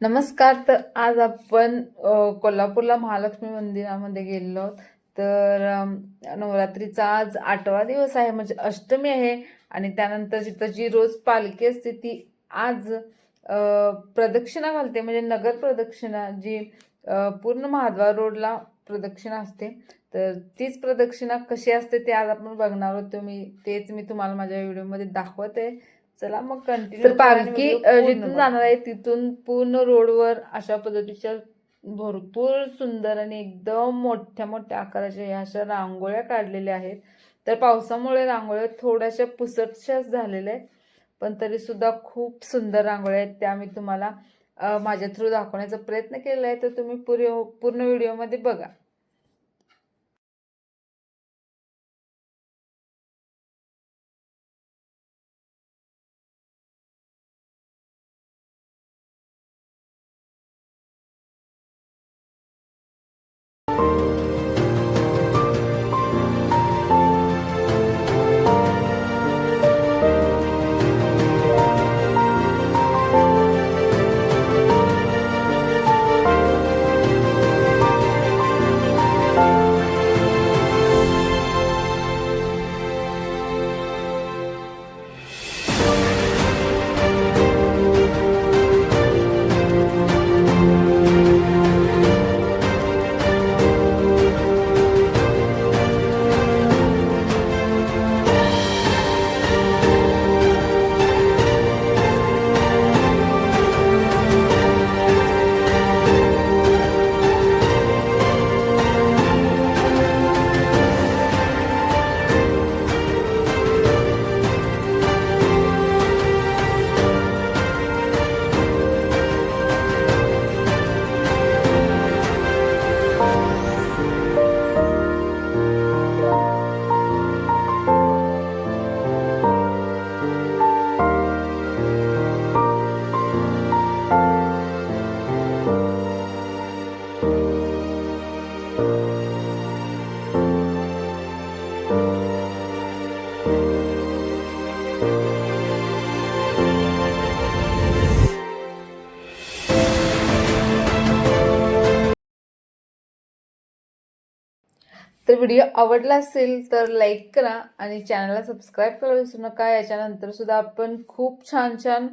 नमस्कार. तर आज आपण कोल्हापूरला महालक्ष्मी मंदिरामध्ये गेलो आहोत. तर नवरात्रीचा आज 8वा दिवस आहे, म्हणजे अष्टमी आहे. आणि त्यानंतर तिथं जी रोज पालखी असते ती आज प्रदक्षिणा घालते, म्हणजे नगर प्रदक्षिणा जी पूर्ण महाद्वार रोडला प्रदक्षिणा असते. तर तीच प्रदक्षिणा कशी असते ते आज आपण बघणार आहोत. तेच मी तुम्हाला माझ्या व्हिडिओमध्ये दाखवते. चला मग कंटिन्यू. तर पालखी जिथून जाणार आहे तिथून पूर्ण रोडवर अशा पद्धतीच्या भरपूर सुंदर आणि एकदम मोठ्या मोठ्या आकाराच्या ह्या अशा रांगोळ्या काढलेल्या आहेत. तर पावसामुळे रांगोळ्या थोड्याशा पुसटशाच झालेल्या आहेत, पण तरी सुद्धा खूप सुंदर रांगोळ्या आहेत. त्या मी तुम्हाला माझ्या थ्रू दाखवण्याचा प्रयत्न केला आहे. तर तुम्ही पूर्ण व्हिडिओमध्ये बघा. तर व्हिडिओ आवडला असेल तर लाईक करा आणि चॅनलला सबस्क्राईब करायला विसरू नका. याच्यानंतर सुद्धा आपण खूप छान छान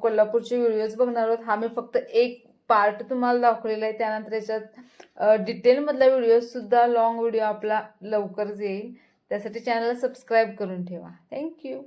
कोल्हापूरचे व्हिडिओज बघणार आहोत. हा मी फक्त एक पार्ट तुम्हाला दाखवलेला आहे. त्यानंतर याच्यात डिटेलमधला व्हिडिओ सुद्धा लॉंग व्हिडिओ आपला लवकरच येईल. त्यासाठी चॅनलला सबस्क्राईब करून ठेवा. थँक्यू.